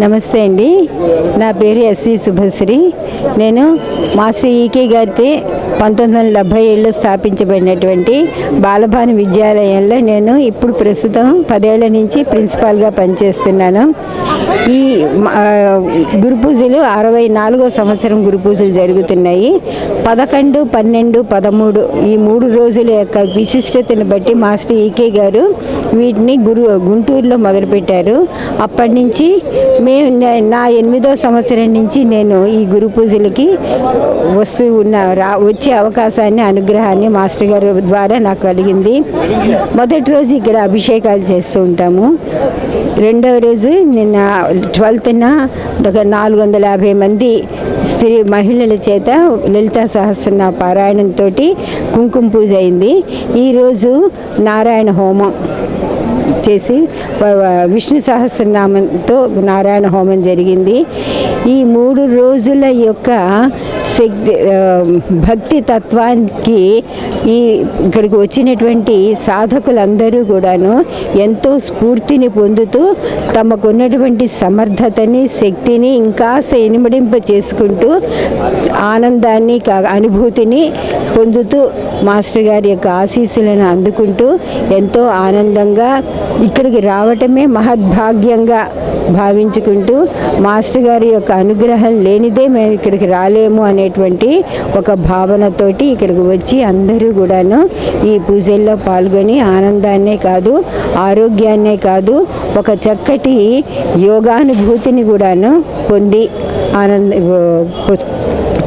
నమస్తే అండి. నా పేరు ఎస్వి శుభశ్రీ. నేను మాస్టర్ ఈకే గారితో 1977లో స్థాపించబడినటువంటి బాలభాను విద్యాలయంలో నేను ఇప్పుడు ప్రస్తుతం 10 ఏళ్ల నుంచి ప్రిన్సిపాల్గా పనిచేస్తున్నాను. ఈ గురు పూజలు 64వ సంవత్సరం గురు పూజలు జరుగుతున్నాయి. 11, 12, 13 ఈ 3 రోజుల యొక్క విశిష్టతను బట్టి మాస్టర్ ఈకే గారు వీటిని గుంటూరులో మొదలుపెట్టారు. అప్పటి నుంచి నా 8వ సంవత్సరం నుంచి నేను ఈ గురు పూజలకి వచ్చే అవకాశాన్ని, అనుగ్రహాన్ని మాస్టర్ గారి ద్వారా నాకు కలిగింది. మొదటి రోజు ఇక్కడ అభిషేకాలు చేస్తూ ఉంటాము. రెండవ రోజు నిన్న 12న ఒక 450 మంది మహిళల చేత లలితా సహస్రనామ పారాయణంతో కుంకుమ పూజ అయింది. ఈరోజు నారాయణ హోమం చేసి విష్ణు సహస్రనామంతో నారాయణ హోమం జరిగింది. ఈ 3 రోజుల యొక్క భక్తి తత్వానికి ఇక్కడికి వచ్చినటువంటి సాధకులందరూ కూడాను ఎంతో స్ఫూర్తిని పొందుతూ తమకున్నటువంటి సమర్థతని, శక్తిని ఇంకాస్త ఇనుమడింప చేసుకుంటూ ఆనందాన్ని, అనుభూతిని పొందుతూ మాస్టర్ గారి యొక్క ఆశీస్సులను అందుకుంటూ ఎంతో ఆనందంగా ఇక్కడికి రావటమే మహద్భాగ్యంగా భావించుకుంటూ మాస్టర్ గారి యొక్క అనుగ్రహం లేనిదే మేము ఇక్కడికి రాలేము అనేటువంటి ఒక భావనతోటి ఇక్కడికి వచ్చి అందరూ కూడాను ఈ పూజల్లో పాల్గొని ఆనందాన్నే కాదు, ఆరోగ్యాన్నే కాదు, ఒక చక్కటి యోగానుభూతిని కూడాను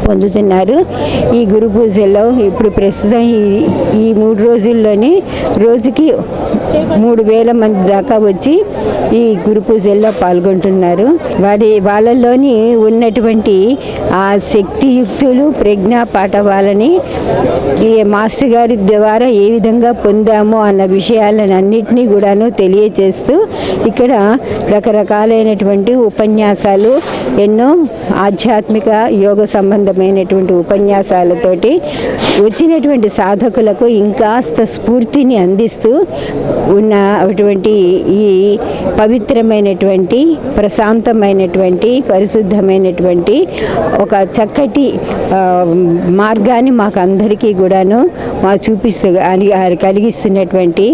పొందుతున్నారు. ఈ గురు పూజల్లో ఇప్పుడు ప్రస్తుతం ఈ 3 రోజుల్లోనే రోజుకి 3000 మంది దాకా వచ్చి ఈ గురు పూజల్లో పాల్గొంటున్నారు. వాళ్ళలోని ఉన్నటువంటి ఆ శక్తియుక్తులు, ప్రజ్ఞా పాఠవాలని ఈ మాస్టర్ గారి ద్వారా ఏ విధంగా పొందామో అన్న విషయాలను అన్నిటినీ కూడాను తెలియచేస్తూ ఇక్కడ రకరకాలైనటువంటి ఉపన్యాసాలు, ఎన్నో ఆధ్యాత్మిక యోగ సంబంధమైనటువంటి ఉపన్యాసాలతోటి వచ్చినటువంటి సాధకులకు ఇంకాస్త స్ఫూర్తిని అందిస్తూ ఉన్నటువంటి ఈ పవిత్రమైనటువంటి, ప్రశాంతమైనటువంటి, పరిశుద్ధమైనటువంటి ఒక చక్కటి మార్గాన్ని మాకు అందరికీ కూడాను కలిగిస్తున్నటువంటి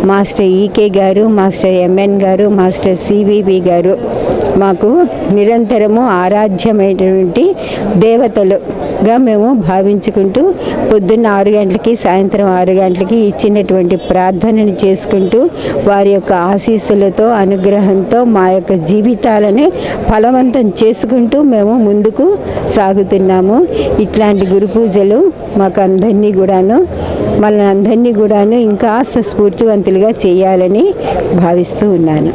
మాస్టర్ ఈకే గారు, మాస్టర్ ఎంఎన్ గారు, మాస్టర్ సివివి గారు మాకు నిరంతరము ఆరాధ్యమైనటువంటి దేవతలుగా మేము భావించుకుంటూ పొద్దున్న 6 గంటలకి, సాయంత్రం 6 గంటలకి ఇచ్చినటువంటి ప్రార్థనను చేసుకుంటూ వారి యొక్క ఆశీస్సులతో, అనుగ్రహంతో మా యొక్క జీవితాలను ఫలవంతం చేసుకుంటూ మేము ముందుకు సాగుతున్నాము. ఇట్లాంటి గురు పూజలు మాకు అందరినీ కూడాను ఇంకా స్ఫూర్తివంతులుగా చేయాలని భావిస్తూ ఉన్నాను.